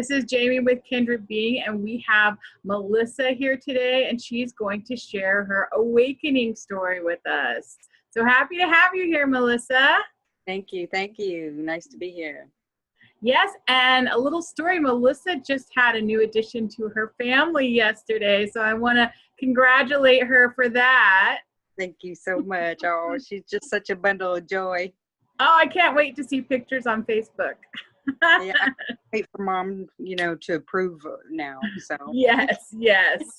This is Jamie with Kindred Being, and we have Melissa here today, and she's going to share her awakening story with us. So happy to have you here, Melissa. Thank you. Thank you. Nice to be here. Yes, and a little story. Melissa just had a new addition to her family yesterday, so I want to congratulate her for that. Thank you so much. Oh, she's just such a bundle of joy. Oh, I can't wait to see pictures on Facebook. Yeah, I wait for mom, to approve now. So yes.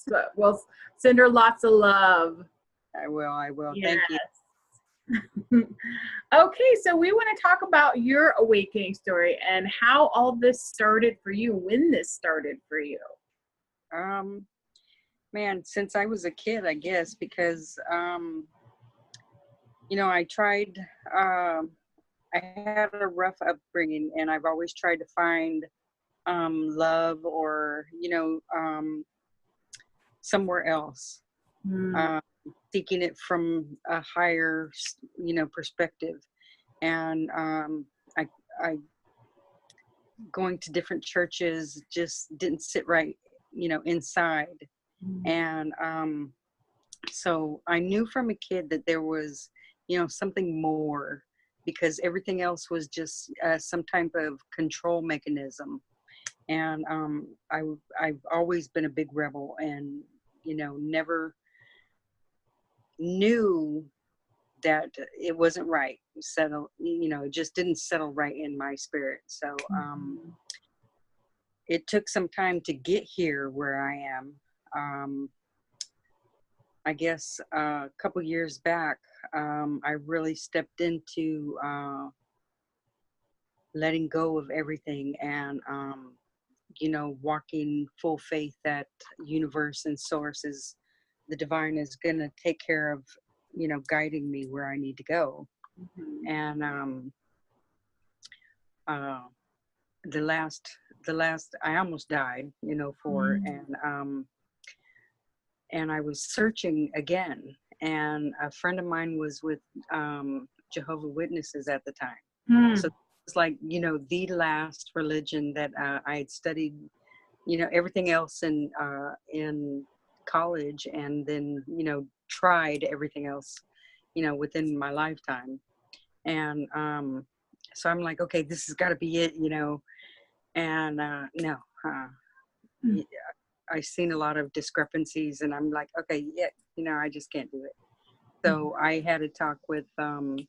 But we'll send her lots of love. I will. Yes. Thank you. Okay, so we want to talk about your awakening story and how all this started for you, when this started for you. Man, since I was a kid, I guess, because I tried. I had a rough upbringing, and I've always tried to find love or somewhere else, seeking it from a higher perspective. And I going to different churches just didn't sit right inside. And so I knew from a kid that there was something more, because everything else was just some type of control mechanism. And I've always been a big rebel, and never knew that it wasn't right. It just didn't settle right in my spirit. So it took some time to get here where I am. I guess a couple years back, I really stepped into letting go of everything, and walking full faith that universe and source is the divine is going to take care of guiding me where I need to go. And the last I almost died for and I was searching again, and a friend of mine was with Jehovah's Witnesses at the time. So it's like the last religion that I had studied everything else in college, and then tried everything else within my lifetime. And so I'm like, okay, this has got to be it, and no, I've seen a lot of discrepancies, and I'm like, okay, yeah, I just can't do it. So I had a talk with I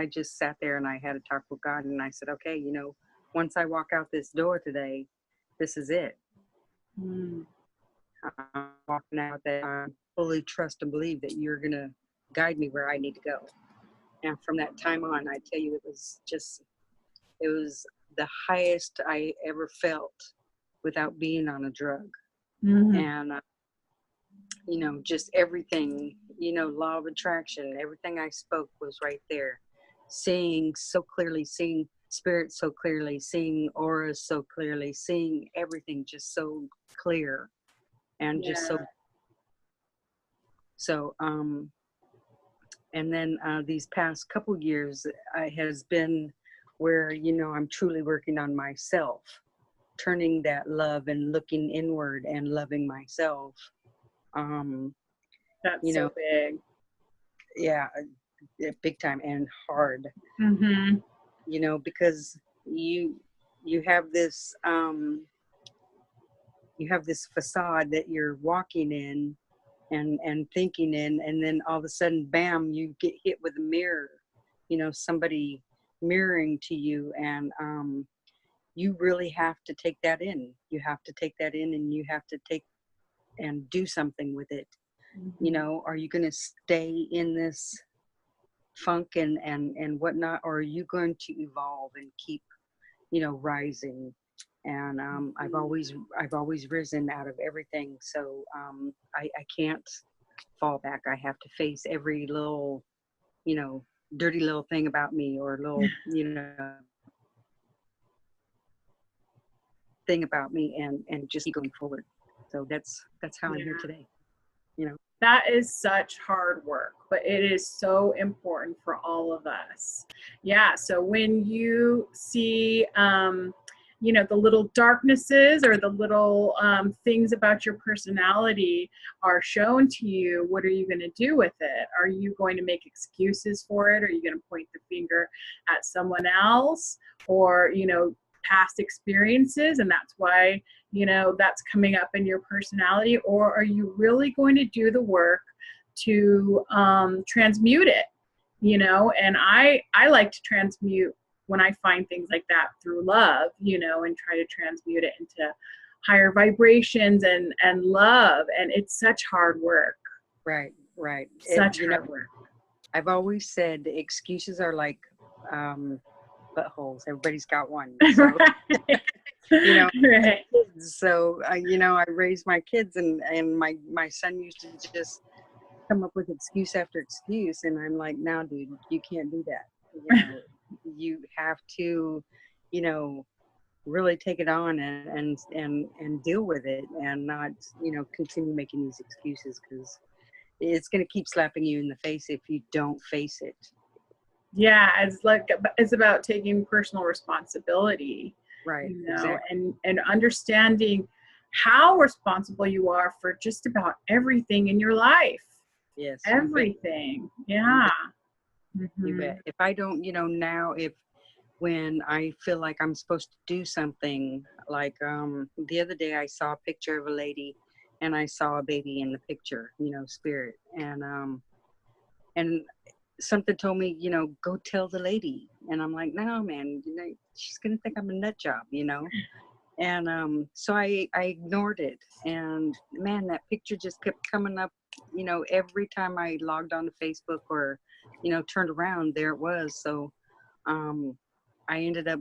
just sat there and I had a talk with God, and I said, okay, once I walk out this door today, this is it. I'm walking out that I fully trust and believe that you're going to guide me where I need to go. And from that time on, I tell you, it was the highest I ever felt without being on a drug. And, just everything, law of attraction, everything I spoke was right there. Seeing so clearly, seeing spirit so clearly, seeing auras so clearly, seeing everything just so clear. And just so and then these past couple years has been where I'm truly working on myself, turning that love and looking inward and loving myself. That's so big. Yeah, big time and hard. Because you have this facade that you're walking in and thinking in, and then all of a sudden, bam, you get hit with a mirror, somebody mirroring to you, and you really have to take that in. You have to take that in, and you have to take and do something with it. Are you going to stay in this funk and whatnot, or are you going to evolve and keep rising? And I've always risen out of everything, so I can't fall back. I have to face every little dirty little thing about me, or little thing about me, and just keep going forward. So that's how I'm here today. That is such hard work, but it is so important for all of us. Yeah. So when you see, the little darknesses or the little things about your personality are shown to you, what are you going to do with it? Are you going to make excuses for it? Are you going to point the finger at someone else, or, past experiences, and that's why, that's coming up in your personality? Or are you really going to do the work to transmute it? And I like to transmute when I find things like that through love, and try to transmute it into higher vibrations and love. And it's such hard work. Right. Such hard work. I've always said the excuses are like buttholes. Everybody's got one. So, Right. So I raised my kids, and my son used to just come up with excuse after excuse, and I'm like, now, dude, you can't do that. You have to, really take it on and deal with it, and not, continue making these excuses, because it's going to keep slapping you in the face if you don't face it. Yeah, it's about taking personal responsibility, right? Exactly. and understanding how responsible you are for just about everything in your life. Yes, everything. Yeah. You bet. If I don't, now, when I feel like I'm supposed to do something, like the other day I saw a picture of a lady, and I saw a baby in the picture, spirit, and something told me, go tell the lady. And I'm like, no, man, she's gonna think I'm a nut job, and so I ignored it. And man, that picture just kept coming up, every time I logged on to Facebook, or turned around, there it was. So I ended up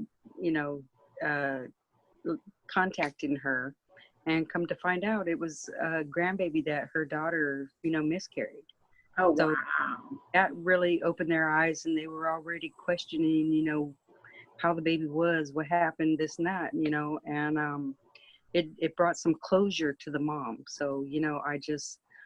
contacting her, and come to find out, it was a grandbaby that her daughter miscarried. Oh, so wow. That really opened their eyes, and they were already questioning how the baby was, what happened, this and that, and it brought some closure to the mom. So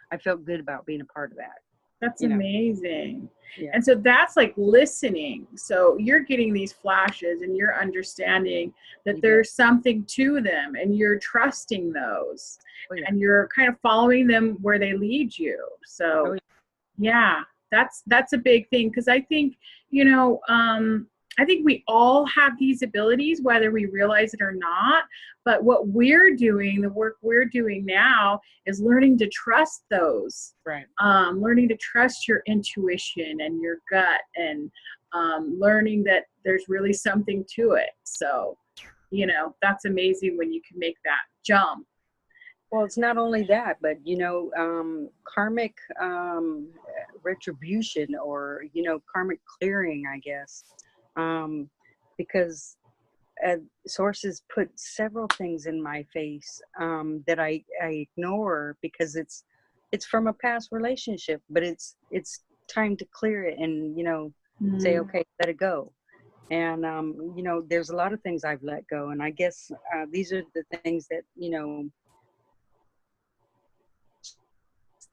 I felt good about being a part of that. That's amazing. Yeah. And so that's like listening. So you're getting these flashes, and you're understanding that there's something to them, and you're trusting those. And you're kind of following them where they lead you. So yeah, that's a big thing, because I think, I think we all have these abilities, whether we realize it or not. But what we're doing, the work we're doing now, is learning to trust those. Right. Learning to trust your intuition and your gut, and learning that there's really something to it. So, that's amazing when you can make that jump. Well, it's not only that, but karmic retribution, or karmic clearing, I guess, because sources put several things in my face that I ignore, because it's from a past relationship, but it's time to clear it, and say, okay, let it go. And there's a lot of things I've let go, and I guess these are the things that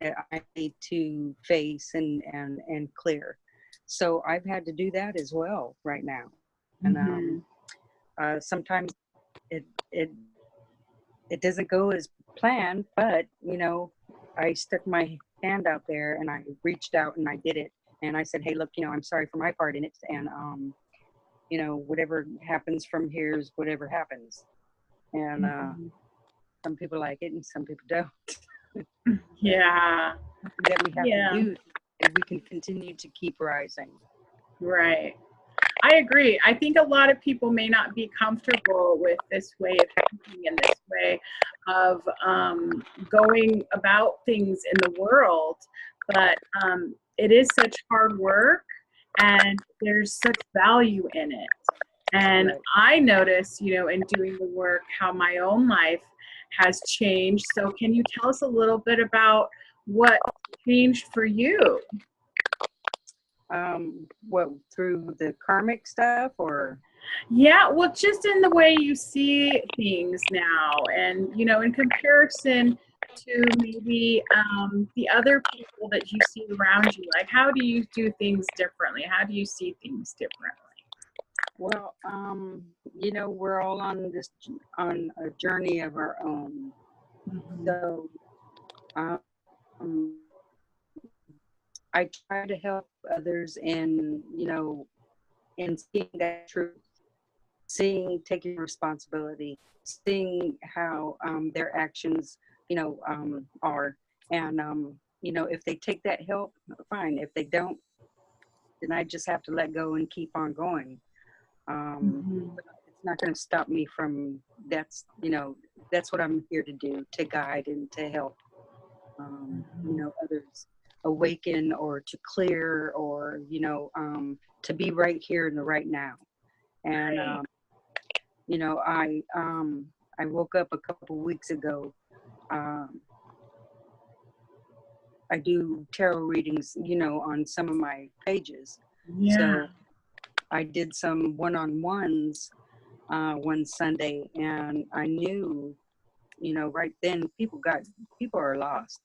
that I need to face and clear. So I've had to do that as well right now. And sometimes it doesn't go as planned, but I stuck my hand out there, and I reached out, and I did it, and I said, hey, look, I'm sorry for my part in it, and whatever happens from here is whatever happens. And some people like it, and some people don't. Yeah. That we have to do, and we can continue to keep rising. Right. I agree. I think a lot of people may not be comfortable with this way of thinking, and this way of going about things in the world, but it is such hard work, and there's such value in it. And I notice, in doing the work, how my own life has changed. So can you tell us a little bit about what changed for you? What, through the karmic stuff, or? Yeah, well, just in the way you see things now, and in comparison to maybe the other people that you see around you. Like, how do you do things differently? How do you see things differently? Well, you know, we're all on a journey of our own. Mhm. So, um, I try to help others in, you know, in seeing that truth, seeing, taking responsibility, seeing how their actions, you know, are. And, you know, if they take that help, fine. If they don't, then I just have to let go and keep on going. Mhm. But it's not going to stop me from, that's, you know, that's what I'm here to do, to guide and to help, you Mhm. know, others awaken, or to clear, or, you know, to be right here in the right now. And, Right. you know, I woke up a couple weeks ago. Um, I do tarot readings, you know, on some of my pages. Yeah. So I did some one-on-ones one Sunday, and I knew, you know, right then people are lost,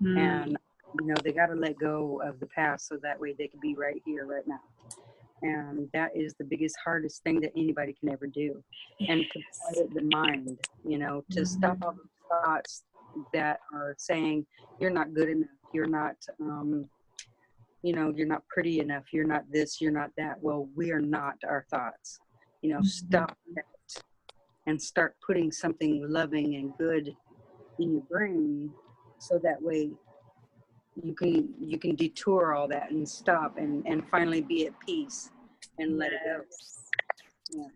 Mm. and you know they got to let go of the past so that way they can be right here, right now. And that is the biggest, hardest thing that anybody can ever do. And to Yes. quiet the mind, you know, to stop all Mhm. those thoughts that are saying you're not good enough, you're not, you know, you're not pretty enough, you're not this, you're not that. Well, we are not our thoughts. You know, Mhm. stop that and start putting something loving and good in your brain, so that way you can detour all that and stop and finally be at peace and let it go. Yes. Yeah.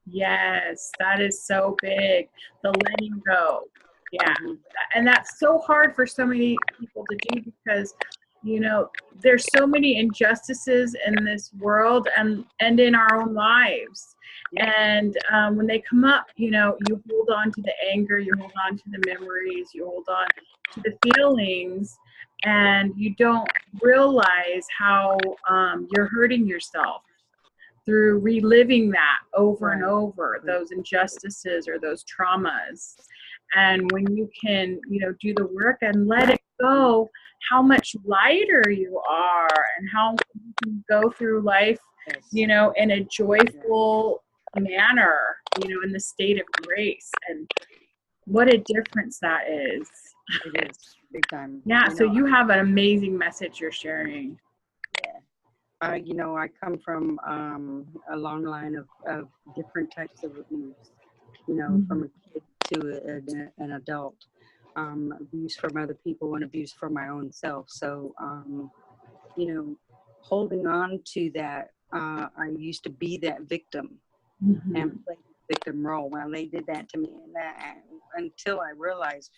Yes, that is so big. The letting go. Yeah. Hmm. And that's so hard for so many people to do because, you know, there's so many injustices in this world and in our own lives. Yeah. And when they come up, you know, you hold on to the anger, you hold on to the memories, you hold on to the feelings, and you don't realize how you're hurting yourself through reliving that over and Right. over, Right. those injustices or those traumas. And when you can, you know, do the work and let it go, how much lighter you are and how you can go through life, Yes. you know, in a Yeah. joyful manner, you know, in the state of grace. And what a difference that is. It is big time. Yeah, You so know, you have an amazing message you're sharing. yeah. You know, I come from a long line of different types of abuse. You know, Mhm. from a kid to an adult, abuse from other people and abuse from my own self. So, you know, holding on to that, I used to be that victim and Mhm. play the victim role. Well, they did that to me, and that, until I realized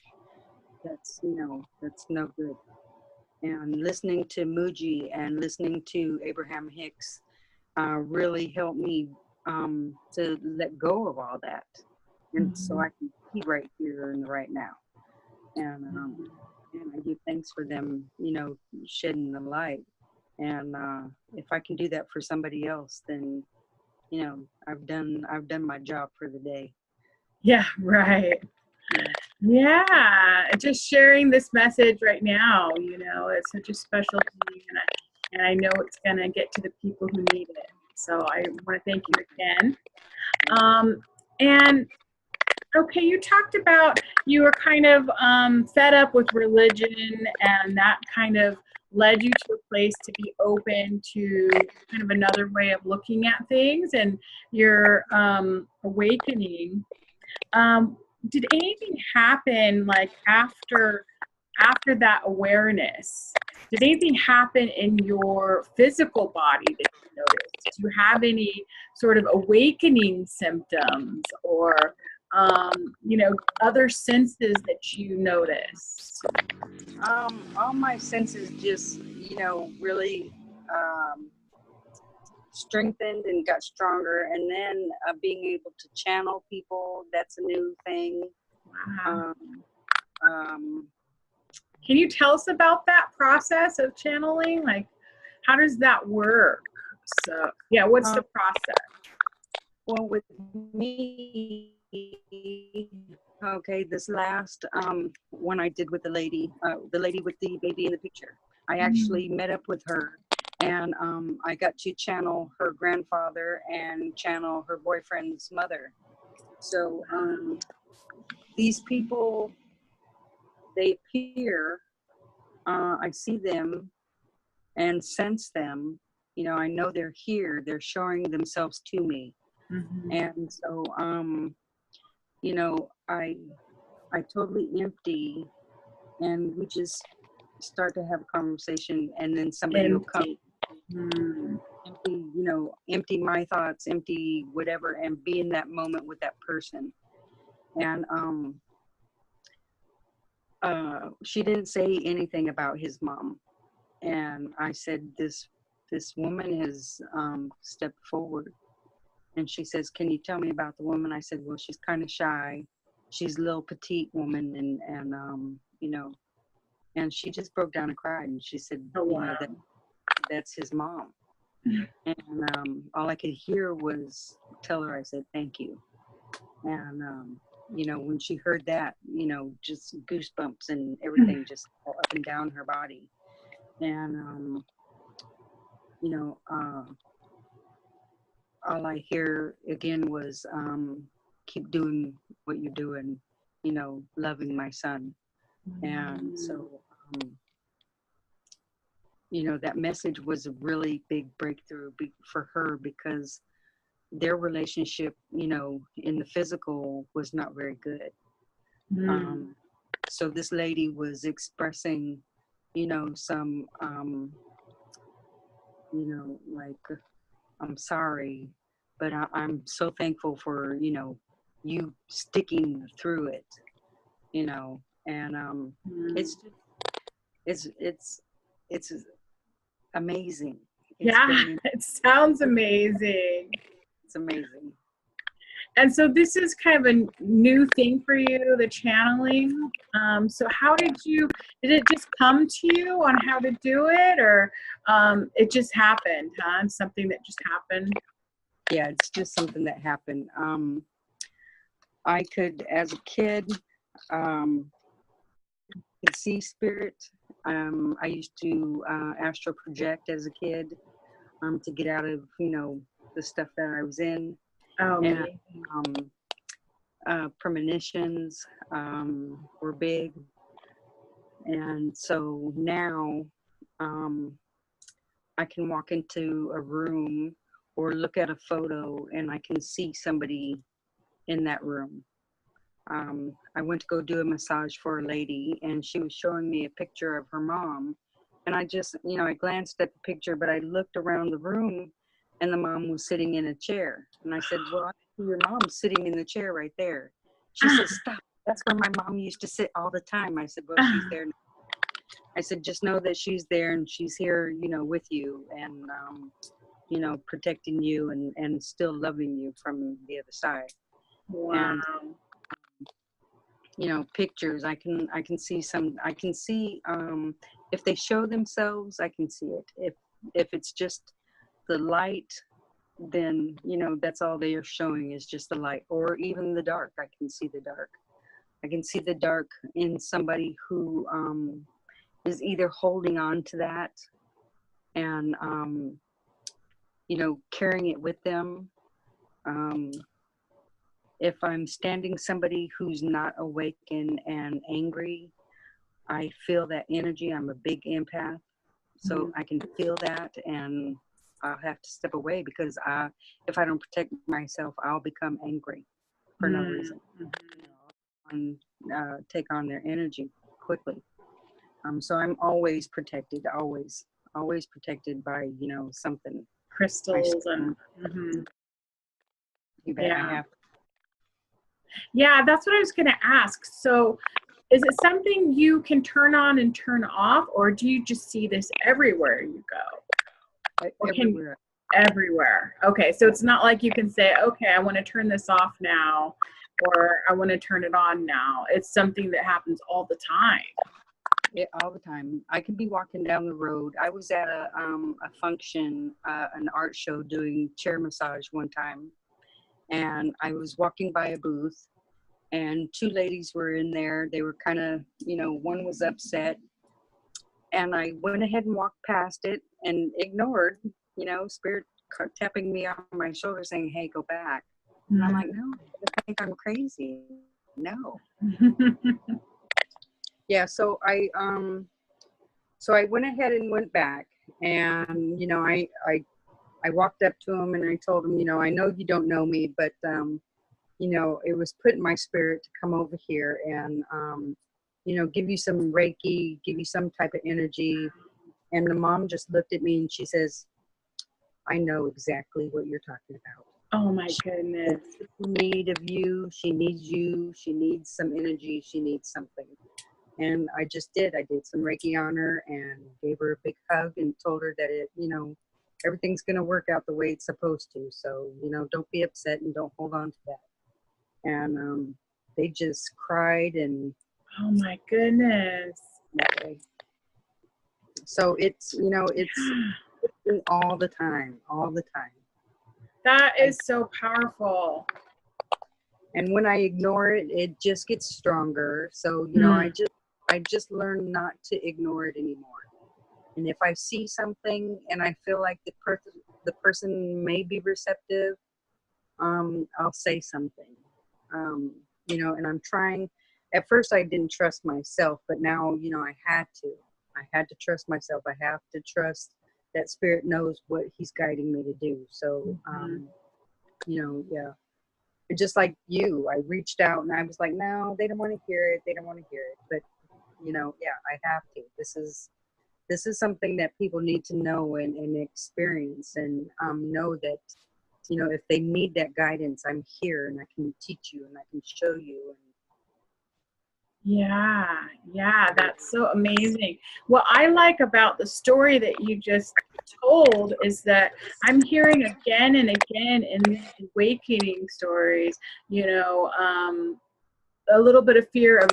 that's, you know, that's no good. And listening to Muji and listening to Abraham Hicks really helped me to let go of all that, and so Mhm. I can be right here and right now. Mhm. And I give thanks for them, you know, shedding the light. And if I can do that for somebody else, then you know I've done my job for the day. Yeah, right. Yeah. Yeah, just sharing this message right now, you know, it's such a special thing, and I know it's gonna get to the people who need it. So I want to thank you again. Um, and okay, you talked about you were kind of fed up with religion, and that kind of led you to a place to be open to kind of another way of looking at things, and your awakening. Um, did anything happen like after that awareness? Did anything happen in your physical body that you noticed? Do you have any sort of awakening symptoms or you know, other senses that you noticed? All my senses just, you know, really um, strengthened and got stronger. And then being able to channel people, that's a new thing. Wow. Um, um, Can you tell us about that process of channeling? Like, how does that work? So, yeah, what's the um, process? well, with me, okay, this last one I did with the lady with the baby in the picture, I Mm. actually met up with her, And I got to channel her grandfather and channel her boyfriend's mother. So these people, they appear, I see them and sense them. You know, I know they're here, they're showing themselves to me. Mm-hmm. And so, you know, I totally empty, and we just start to have a conversation, and then somebody will come, Empty. Mm. empty, you know, empty my thoughts, empty whatever, and be in that moment with that person. And she didn't say anything about his mom. And I said, this woman has stepped forward. And she says, can you tell me about the woman? I said, well, she's kind of shy. She's a little petite woman, and you know, and she just broke down and cried. And she said, Oh, you know, wow. that's his mom. And all I could hear was tell her, I said, thank you. And, you know, when she heard that, you know, just goosebumps and everything just all up and down her body. And, you know, all I hear again was, keep doing what you're doing, you know, loving my son. And so, you know, that message was a really big breakthrough for her, because their relationship, you know, in the physical was not very good. Mm. So this lady was expressing, you know, some, you know, like, I'm sorry, but I'm so thankful for, you know, you sticking through it, you know. And it's it's it's amazing. It's Yeah, very, it sounds amazing. it's amazing. And so this is kind of a new thing for you, the channeling. So how did it just come to you on how to do it, or it just happened, huh? It's something that just happened? Yeah, it's just something that happened. I could, as a kid, could see spirit. I used to astral project as a kid, to get out of, you know, the stuff that I was in. Oh, And amazing. premonitions were big. And so now I can walk into a room or look at a photo and I can see somebody in that room. I went to go do a massage for a lady, and she was showing me a picture of her mom. And I just, you know, I glanced at the picture, but I looked around the room and the mom was sitting in a chair. And I said, well, I see your mom sitting in the chair right there. She said, stop. That's where my mom used to sit all the time. I said, well, she's there now. I said, just know that she's there and she's here, you know, with you, and, you know, protecting you and still loving you from the other side. And Wow. you know, pictures, I can see if they show themselves, I can see it. If it's just the light, then, you know, that's all they are showing is just the light. Or even the dark, I can see the dark. I can see the dark in somebody who is either holding on to that and you know, carrying it with them. If I'm standing somebody who's not awakened and angry, I feel that energy. I'm a big empath, so I can feel that, and I'll have to step away because if I don't protect myself, I'll become angry for no reason. Mm-hmm. And take on their energy quickly. So I'm always protected, always protected by, you know, something. Crystals and You bet I yeah. have. Yeah, that's what I was going to ask. So is it something you can turn on and turn off, or do you just see this everywhere you go? Or Everywhere. Everywhere. Okay, so it's not like you can say, okay, I want to turn this off now, or I want to turn it on now. It's something that happens all the time. All the time. I can be walking down the road. I was at a function, an art show, doing chair massage one time, and I was walking by a booth, and two ladies were in there. They were kind of, you know, one was upset, and I went ahead and walked past it and ignored, spirit tapping me on my shoulder saying, hey, go back. And I'm like, no, I think I'm crazy. No. Yeah, so I went ahead and went back, and I walked up to him and I told him, I know you don't know me, but it was put in my spirit to come over here and give you some Reiki, give you some type of energy. And the mom just looked at me and she says, I know exactly what you're talking about. Oh my goodness. She's in need of you. She needs you. She needs some energy. She needs something. And I just did. I did some Reiki on her and gave her a big hug and told her that everything's going to work out the way it's supposed to. So, don't be upset and don't hold on to that. And they just cried and. Oh my goodness. So it's all the time. That is so powerful. And when I ignore it, it just gets stronger. So, I just learned not to ignore it anymore. And if I see something and I feel like the person may be receptive, I'll say something. And I'm trying. At first, I didn't trust myself, but now, I had to. I had to trust myself. I have to trust that spirit knows what he's guiding me to do. So, yeah. Just like you, I reached out and I was like, no, they don't want to hear it. They don't want to hear it. But, I have to. This is something that people need to know and experience and know that, if they need that guidance, I'm here and I can teach you and I can show you. Yeah, that's so amazing. What I like about the story that you just told is that I'm hearing again and again in these awakening stories, a little bit of fear of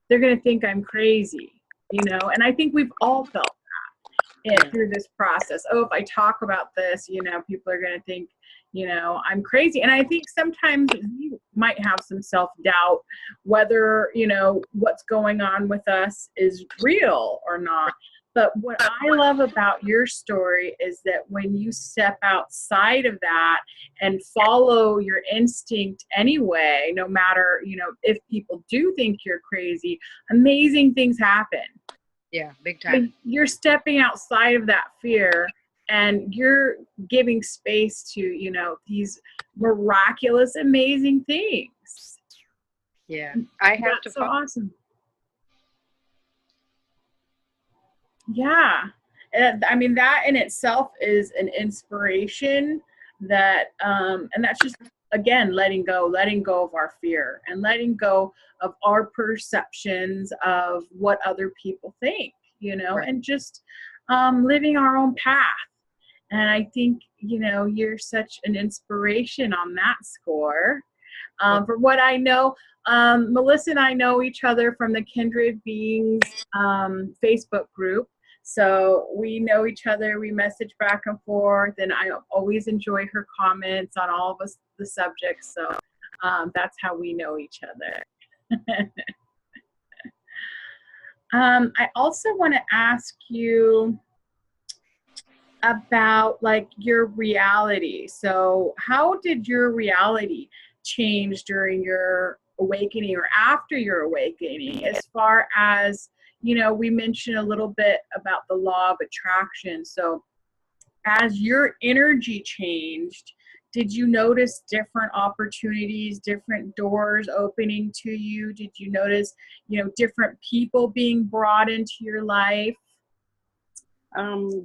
they're going to think I'm crazy, and I think we've all felt that through this process. Oh, if I talk about this, people are going to think, I'm crazy. And I think sometimes we might have some self-doubt whether, what's going on with us is real or not. But what I love about your story is that when you step outside of that and follow your instinct anyway, no matter, if people do think you're crazy, amazing things happen. Yeah, big time. You're stepping outside of that fear and you're giving space to, these miraculous, amazing things. Yeah, I have That's to. So awesome. Yeah. I mean, that in itself is an inspiration that, and that's just, again, letting go of our fear and letting go of our perceptions of what other people think, Right. and just living our own path. And I think, you're such an inspiration on that score. From what I know, Melissa and I know each other from the Kindred Beings Facebook group. So we know each other, we message back and forth, and I always enjoy her comments on all of us, the subjects. So that's how we know each other. I also want to ask you about like your reality. So how did your reality change during your awakening or after your awakening, as far as, we mentioned a little bit about the law of attraction. So as your energy changed, did you notice different opportunities, different doors opening to you? Did you notice, different people being brought into your life?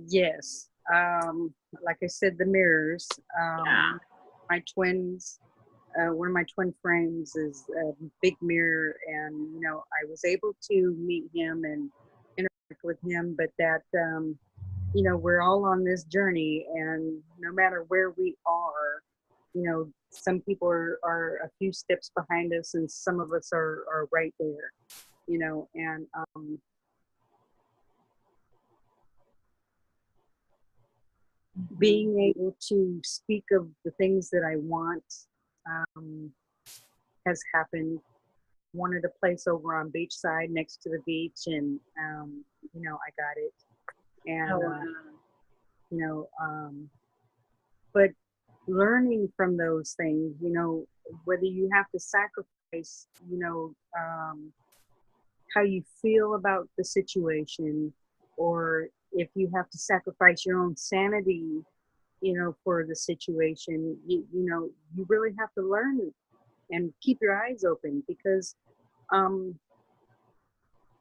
Yes. Like I said, the mirrors. My twins, one of my twin frames is a big mirror, and I was able to meet him and interact with him. But that, we're all on this journey, and no matter where we are, some people are a few steps behind us, and some of us are right there, and being able to speak of the things that I want has happened. Wanted a place over on beachside next to the beach, and I got it. Oh, And, wow. you know, but learning from those things, whether you have to sacrifice, how you feel about the situation, or if you have to sacrifice your own sanity, for the situation, you really have to learn and keep your eyes open, because um,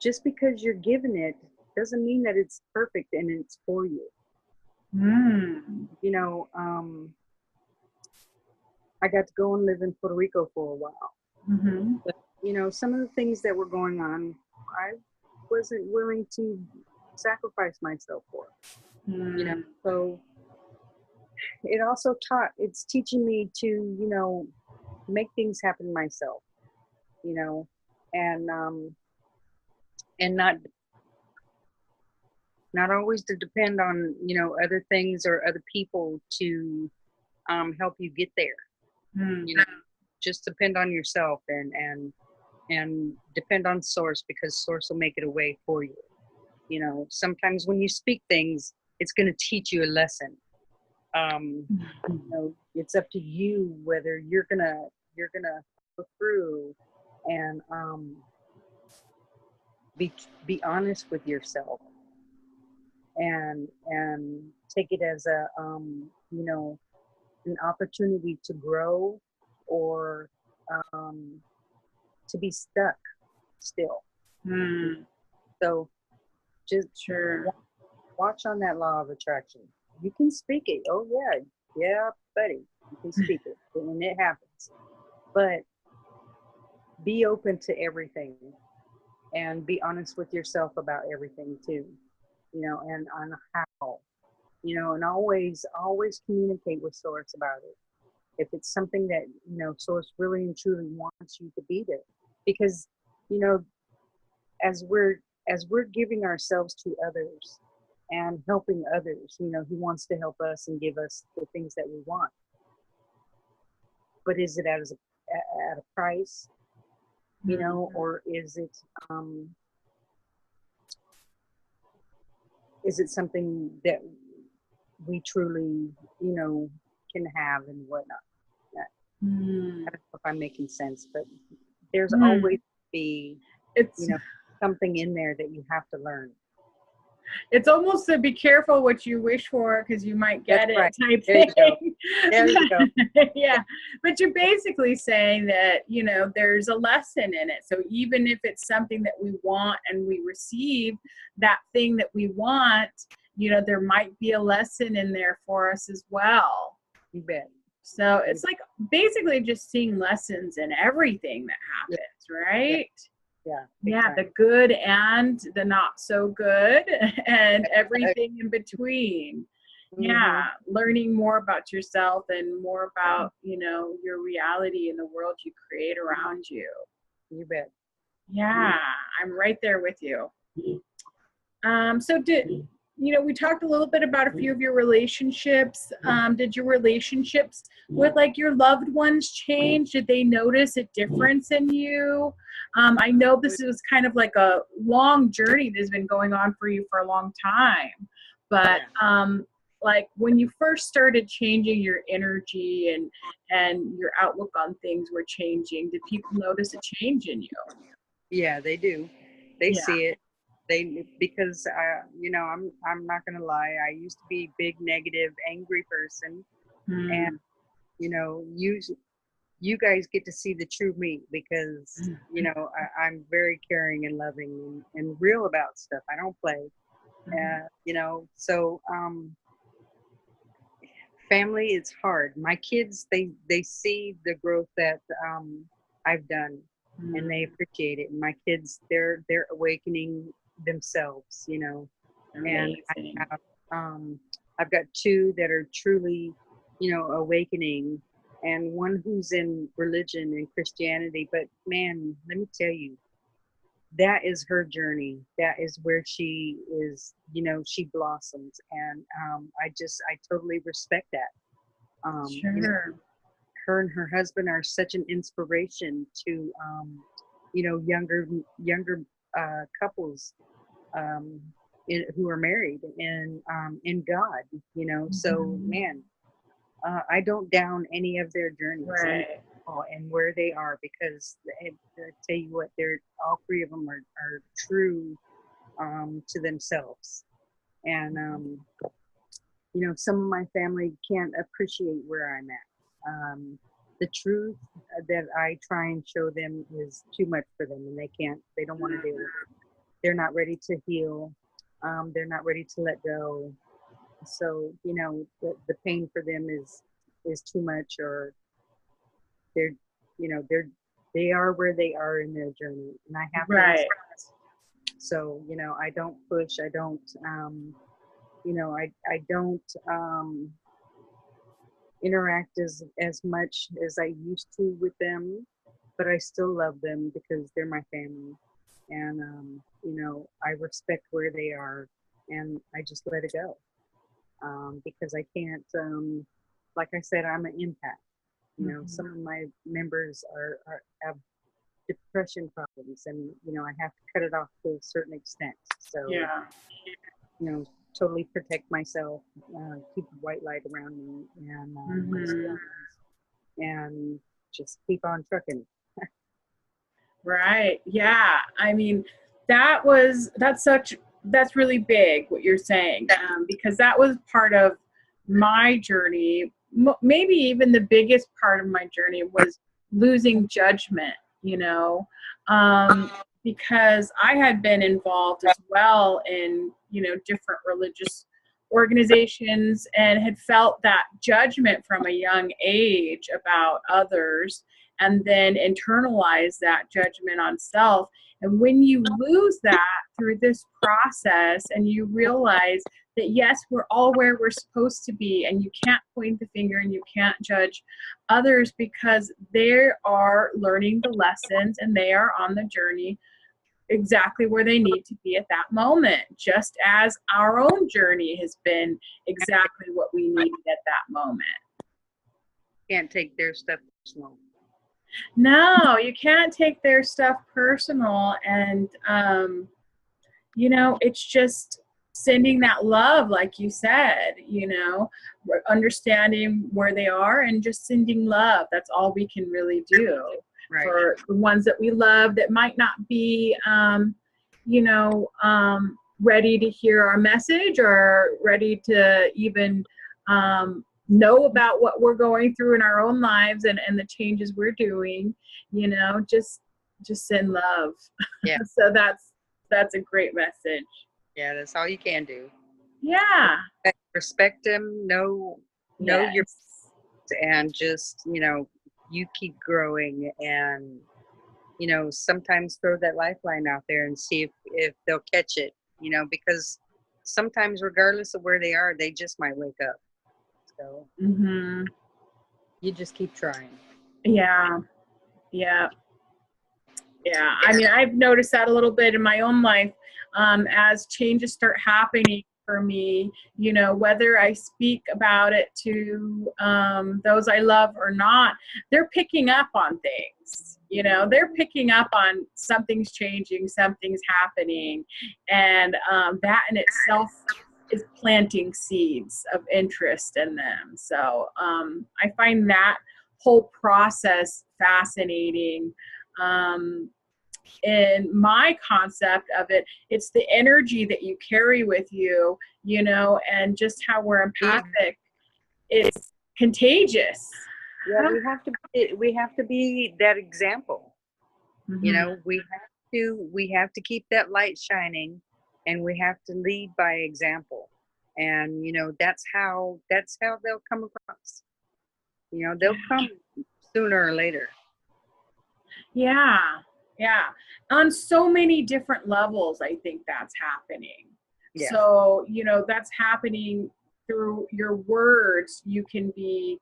just because you're given it doesn't mean that it's perfect and it's for you. Mm. You know, I got to go and live in Puerto Rico for a while. Mm-hmm. But, some of the things that were going on, I wasn't willing to sacrifice myself for. Mm. So it's teaching me to, make things happen myself, you know, and and not always to depend on, other things or other people to help you get there. Mm. You know, just depend on yourself, and depend on source, because source will make it a way for you. Sometimes when you speak things, it's going to teach you a lesson. It's up to you whether you're gonna go through and be honest with yourself, and take it as an opportunity to grow, or um, to be stuck still. Mm. So just Sure. watch on that law of attraction. You can speak it. Oh yeah, yeah, buddy, you can speak it, and it happens. But be open to everything, and be honest with yourself about everything too. And on how, and always communicate with source about it. If it's something that, source really and truly wants you to be there, because, you know, as we're giving ourselves to others and helping others, he wants to help us and give us the things that we want. But is it at a price, Mm. or um, is it something that we truly, can have and whatnot? Mm. I don't know if I'm making sense, but there's Mm. always be, you It's know, something in there that you have to learn. it's almost a be careful what you wish for because you might That's get it right. type There you go. thing. There you go. Yeah, but you're basically saying that there's a lesson in it. So even if it's something that we want and we receive that thing that we want, there might be a lesson in there for us as well. You bet. So You it's bet. like basically just seeing lessons in everything that Yeah, happens, yeah, right? yeah. Big Yeah, time. the good and the not so good and everything in between. Yeah, Mm-hmm. learning more about yourself and more about, your reality and the world you create around you. You bet. Yeah, I'm right there with you. So we talked a little bit about a few of your relationships. Did your relationships with like your loved ones change? Did they notice a difference in you? I know this is kind of like a long journey that's been going on for you for a long time, but Yeah. like when you first started changing your energy and your outlook on things were changing, did people notice a change in you? Yeah, they do. They Yeah. see it. Because I'm not gonna lie. I used to be a big negative, angry person, and Hmm. you guys get to see the true me, because I'm very caring and loving, and real about stuff. I don't play. So family is hard. My kids, they see the growth that I've done, and they Hmm. appreciate it. And my kids, they're awakening themselves, and Amazing. um, I've got two that are truly, awakening, and one who's in religion and Christianity. But man, let me tell you, that is her journey. That is where she is, she blossoms. And I totally respect that. um, you know Sure. her and her husband are such an inspiration to younger couples, um, who are married in God, you know. So man, I don't down any of their journeys, Right. and where they are, because I tell you what, they're all three of them are true to themselves. And you know, some of my family can't appreciate where I'm at. The truth that I try and show them is too much for them, and they don't want to deal with it. They're not ready to heal. They're not ready to let go. So, you know, the pain for them is too much, or they're, you know, they are where they are in their journey, and I have to Right. respect. So, you know, I don't push. I don't, you know, I don't interact as much as I used to with them, but I still love them because they're my family, and you know, I respect where they are, and I just let it go, because I can't. Like I said, I'm an empath. You know, some of my members have depression problems, and you know, I have to cut it off to a certain extent. So, Yeah. you know, totally protect myself, keep a white light around me, and my surroundings, and just keep on trucking. Right. Yeah. I mean, that's really big what you're saying, because that was part of my journey. Maybe even the biggest part of my journey was losing judgment, you know, because I had been involved as well in, you know, different religious organizations and had felt that judgment from a young age about others, and then internalize that judgment on self. And when you lose that through this process and you realize that, yes, we're all where we're supposed to be, and you can't point the finger and you can't judge others because they are learning the lessons and they are on the journey exactly where they need to be at that moment, just as our own journey has been exactly what we needed at that moment. Can't take their stuff personal. No, you can't take their stuff personal. And, you know, it's just sending that love, like you said, you know, understanding where they are and just sending love. That's all we can really do. Right. For the ones that we love that might not be, you know, ready to hear our message or ready to even know about what we're going through in our own lives and the changes we're doing, you know, just send love. Yeah. So that's a great message. Yeah, that's all you can do. Yeah. Respect them, know your, and just, you know, you keep growing, and, you know, sometimes throw that lifeline out there and see if they'll catch it, you know, because sometimes regardless of where they are, they just might wake up. So you just keep trying. Yeah. Yeah. Yeah. I mean, I've noticed that a little bit in my own life, as changes start happening for me, you know, whether I speak about it to those I love or not, they're picking up on things, you know, they're picking up on something's changing, something's happening. And that in itself is planting seeds of interest in them. So I find that whole process fascinating. In my concept of it, it's the energy that you carry with you, you know, and just how we're empathic. It's contagious. Yeah, we have to be that example. You know, we have to keep that light shining, and we have to lead by example. And, you know, that's how they'll come across. You know, they'll come sooner or later. Yeah. Yeah. On so many different levels, I think that's happening. Yeah. So, you know, that's happening through your words. You can be,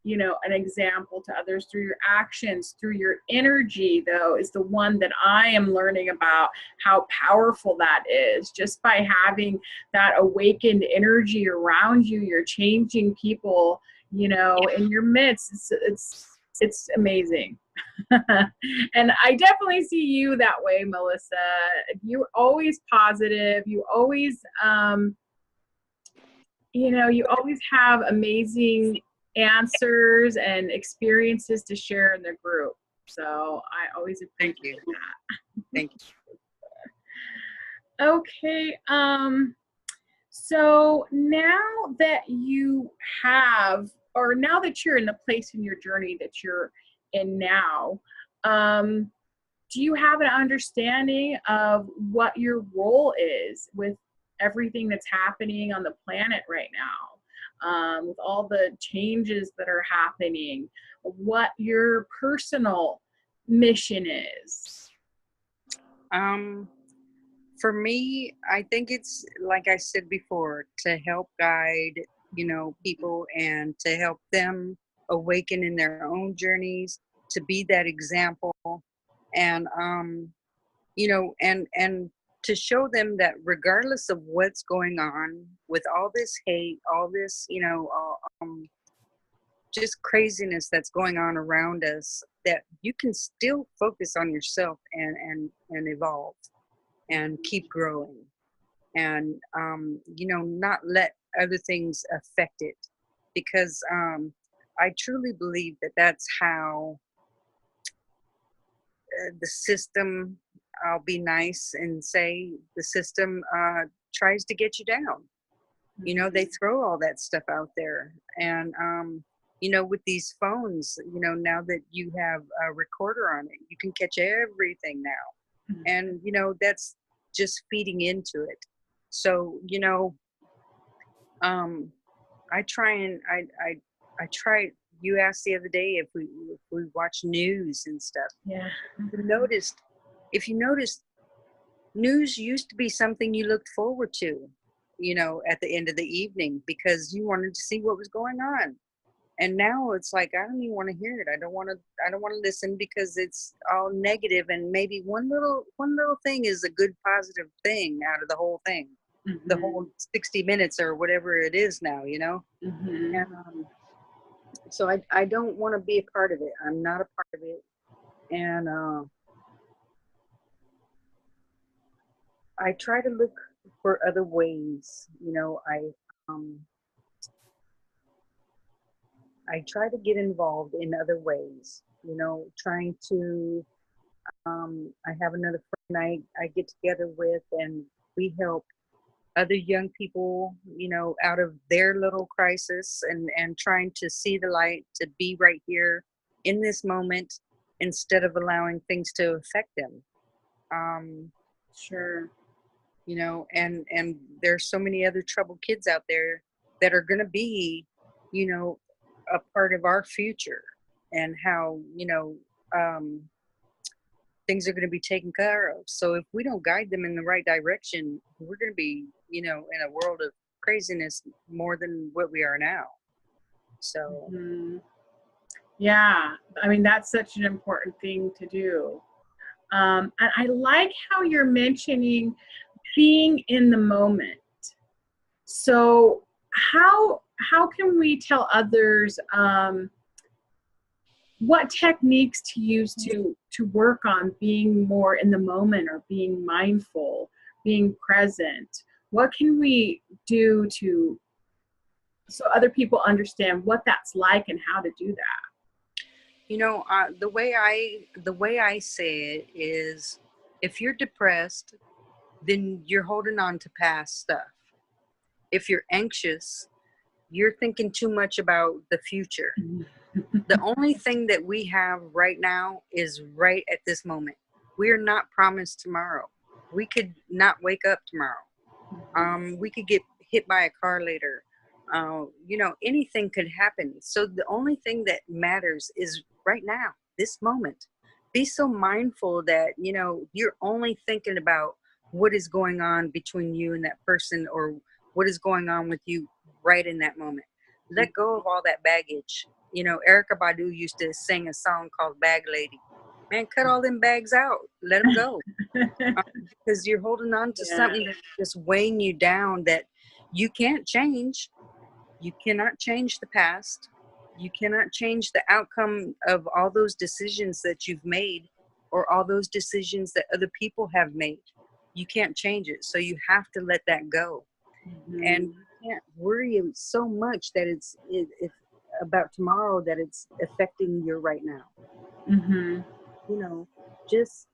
you know, an example to others through your actions, through your energy, though, is the one that I am learning about how powerful that is. Just by having that awakened energy around you, you're changing people, you know, in your midst. It's amazing. And I definitely see you that way, Melissa. You're always positive. You always, you always have amazing answers and experiences to share in the group. So I always Thank appreciate you. that. Thank you. Okay. So now that you have, or now that you're in the place in your journey that you're in now, do you have an understanding of what your role is with everything that's happening on the planet right now, with all the changes that are happening, what your personal mission is? For me, I think it's like I said before, to help guide, people and to help them awaken in their own journeys, to be that example, and and to show them that regardless of what's going on with all this hate, all this, just craziness that's going on around us, that you can still focus on yourself and evolve and keep growing, and not let other things affect it, because I truly believe that that's how the system, I'll be nice and say the system tries to get you down. They throw all that stuff out there, and with these phones, now that you have a recorder on it, you can catch everything now, and that's just feeding into it. So I try and I try. You asked the other day if we watch news and stuff. Yeah. If you noticed, news used to be something you looked forward to, at the end of the evening, because you wanted to see what was going on. And now it's like, I don't even want to hear it. I don't want to listen, because it's all negative, and maybe one little thing is a good positive thing out of the whole thing. Mm-hmm. The whole 60 minutes or whatever it is now, Mm-hmm. And so I don't want to be a part of it. I'm not a part of it. And I try to look for other ways. Um, I try to get involved in other ways. Trying to. I have another friend I get together with, and we help other young people, out of their little crisis, and trying to see the light, to be right here in this moment, instead of allowing things to affect them. Sure. And there's so many other troubled kids out there that are going to be, a part of our future, and how, things are going to be taken care of. So if we don't guide them in the right direction, we're going to be, in a world of craziness more than what we are now. So, Yeah, I mean, that's such an important thing to do. And I like how you're mentioning being in the moment. So how can we tell others what techniques to use to work on being more in the moment, or being mindful, being present? What can we do so other people understand what that's like and how to do that? the way I say it is, if you're depressed, then you're holding on to past stuff. If you're anxious, you're thinking too much about the future. The only thing that we have right now is right at this moment. We are not promised tomorrow. We could not wake up tomorrow. We could get hit by a car later. Anything could happen. So the only thing that matters is right now, this moment. Be so mindful that, you're only thinking about what is going on between you and that person, or what is going on with you right in that moment. Let go of all that baggage. Erica Badu used to sing a song called Bag Lady. Man, cut all them bags out. Let them go. Because you're holding on to something that's just weighing you down, that you can't change. You cannot change the past. You cannot change the outcome of all those decisions that you've made or all those decisions that other people have made. You can't change it. So you have to let that go. And you can't worry so much that it's about tomorrow, that it's affecting your right now. Mm-hmm. You know, just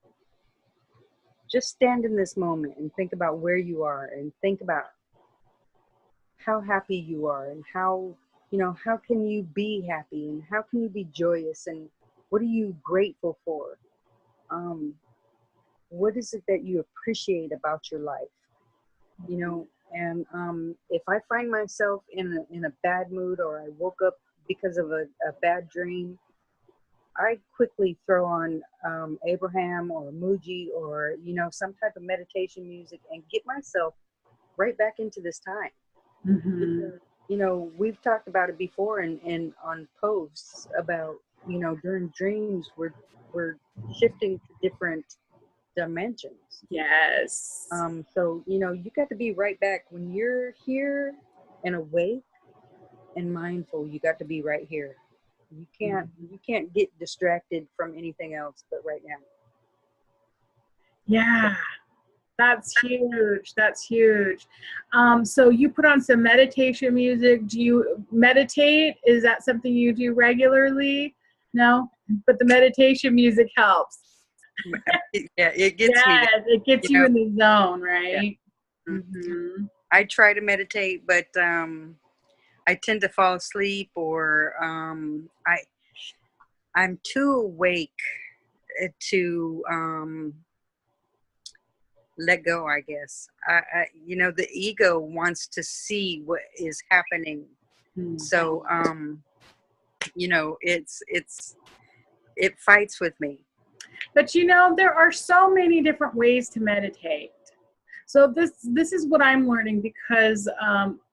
stand in this moment and think about where you are, and think about how happy you are, and how, you know, how can you be happy, and how can you be joyous, and what are you grateful for? What is it that you appreciate about your life? You know, and if I find myself in a bad mood, or I woke up because of a bad dream, I quickly throw on Abraham or Muji, or, you know, some type of meditation music, and get myself right back into this time. Mm-hmm. Because, you know, we've talked about it before and on posts about, you know, during dreams we're shifting to different dimensions. Yes. So, you know, you got to be right back when you're here and awake and mindful. You got to be right here. You can't get distracted from anything else but right now. Yeah. That's huge. That's huge. So you put on some meditation music. Do you meditate? Is that something you do regularly? No, but the meditation music helps. Yeah, it gets me there, It gets you know? in the zone, right? Yeah. Mm-hmm. I try to meditate, but I tend to fall asleep, or I'm too awake to let go, I guess. You know, the ego wants to see what is happening. Mm-hmm. So, you know, it fights with me. But you know, there are so many different ways to meditate. So this is what I'm learning, because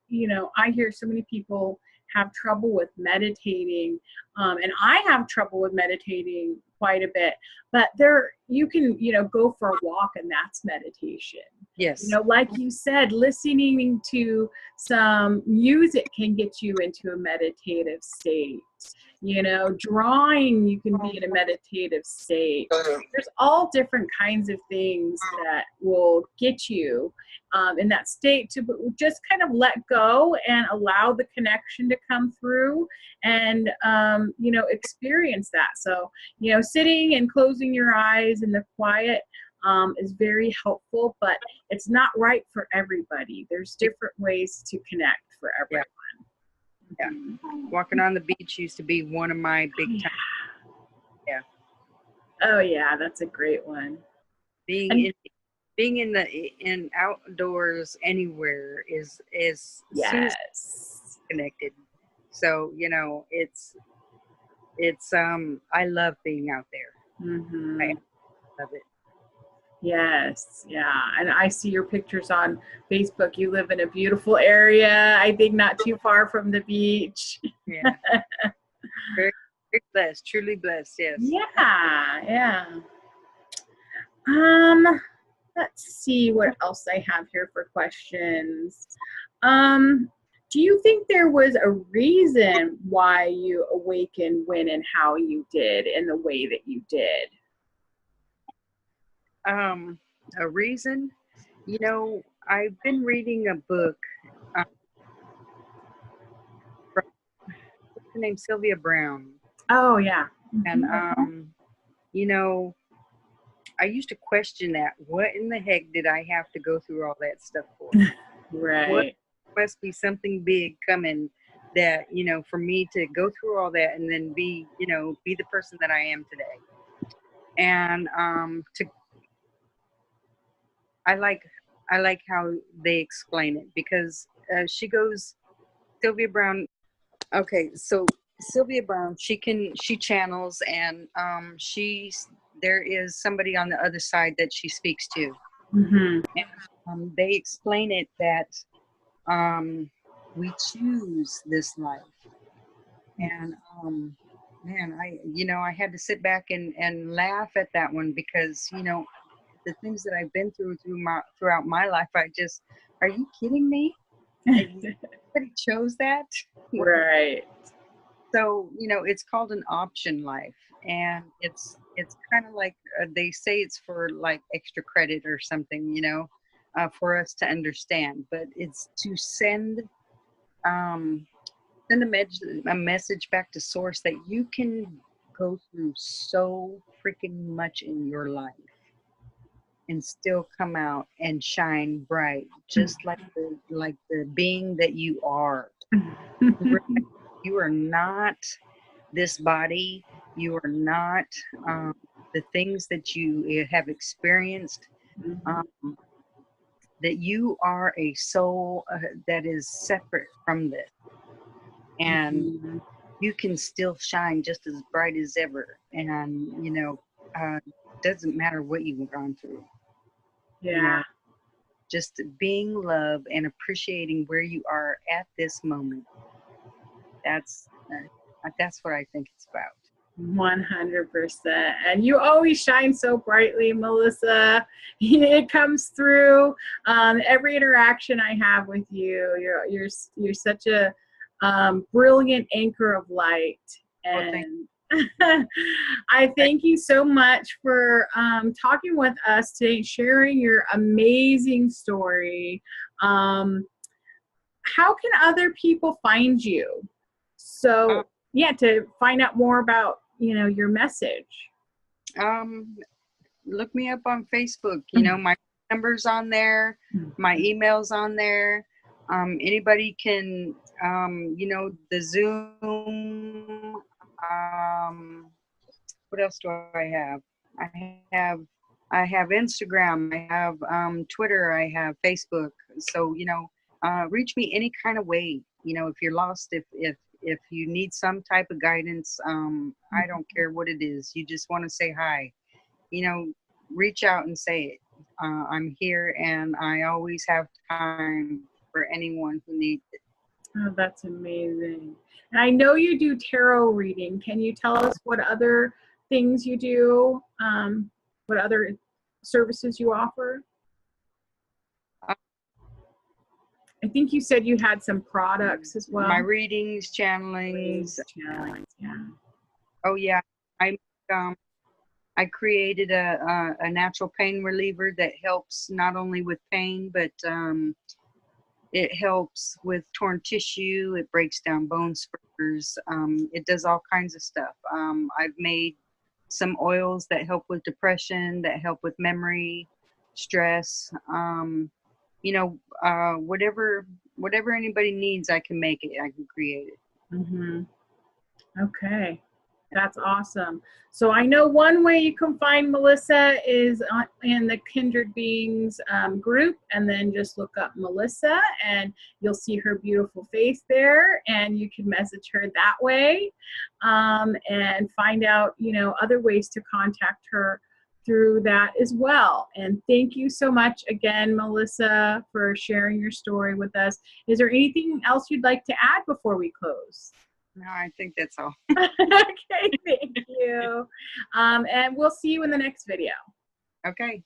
you know, I hear so many people have trouble with meditating, and I have trouble with meditating quite a bit. But there, you can, you know, go for a walk, and that's meditation. Yes. You know, like you said, listening to some music can get you into a meditative state. You know, drawing, you can be in a meditative state. There's all different kinds of things that will get you in that state to just kind of let go and allow the connection to come through, and you know, experience that. So, you know, sitting and closing your eyes in the quiet is very helpful, but it's not right for everybody. There's different ways to connect for everyone. Yeah. Walking on the beach used to be one of my big time. Yeah. Oh yeah, that's a great one. Being in outdoors anywhere is yes, connected. So, you know, it's I love being out there. mm-hmm. I love it. Yes, yeah. And I see your pictures on Facebook. You live in a beautiful area, I think not too far from the beach. Yeah. Very, very blessed, truly blessed, yes. Yeah, yeah. Let's see what else I have here for questions. Do you think there was a reason why you awakened when and how you did in the way that you did? A reason, you know, I've been reading a book from, what's her name, Sylvia Brown. Oh yeah. And Mm-hmm. you know, I used to question that. What in the heck did I have to go through all that stuff for? Right. What must be something big coming that, you know, for me to go through all that and then be, you know, be the person that I am today. And I like how they explain it, because Sylvia Brown. Okay, so Sylvia Brown, she channels, and there is somebody on the other side that she speaks to. Mm-hmm. And they explain it that we choose this life. And man, I had to sit back and laugh at that one, because, you know, the things that I've been throughout my life, are you kidding me? Somebody chose that? Right. So, you know, it's called an option life, and it's kind of like they say it's for like extra credit or something, you know, for us to understand. But it's to um, send a message back to source that you can go through so freaking much in your life and still come out and shine bright, just like the being that you are. You are not this body. You are not um, the things that you have experienced. Um, that you are a soul that is separate from this, and Mhm. you can still shine just as bright as ever. And you know, doesn't matter what you've gone through. You Yeah. know, just being love and appreciating where you are at this moment. That's what I think it's about. 100%. And you always shine so brightly, Melissa. It comes through every interaction I have with you. You're such a brilliant anchor of light. Well, thank And I thank you so much for talking with us today, sharing your amazing story. How can other people find you? you. So yeah, to find out more about, your message. Um, Look me up on Facebook. You know, my number's on there, my email's on there. Anybody can, you know, the Zoom. What else do I have? I have Instagram. I have Twitter. I have Facebook. So you know, reach me any kind of way. You know, if you're lost, if you need some type of guidance, I don't care what it is. You just want to say hi, you know, reach out and say it. I'm here, and I always have time for anyone who needs it. Oh, that's amazing. And I know you do tarot reading. Can you tell us what other things you do? What other services you offer? Uh, I think you said you had some products as my well. readings, channelings. Challenge, yeah. Oh yeah, I um, I created a natural pain reliever that helps not only with pain, but it helps with torn tissue. It breaks down bone spurs. It does all kinds of stuff. I've made some oils that help with depression, that help with memory, stress. You know, whatever anybody needs, I can make it. I can create it. Mm-hmm. Okay. That's awesome. So I know one way you can find Melissa is in the Kindred Beings group, and then just look up Melissa and you'll see her beautiful face there, and you can message her that way and find out, other ways to contact her through that as well. And thank you so much again, Melissa, for sharing your story with us. Is there anything else you'd like to add before we close? No, I think that's all. Okay, thank you. And we'll see you in the next video. Okay.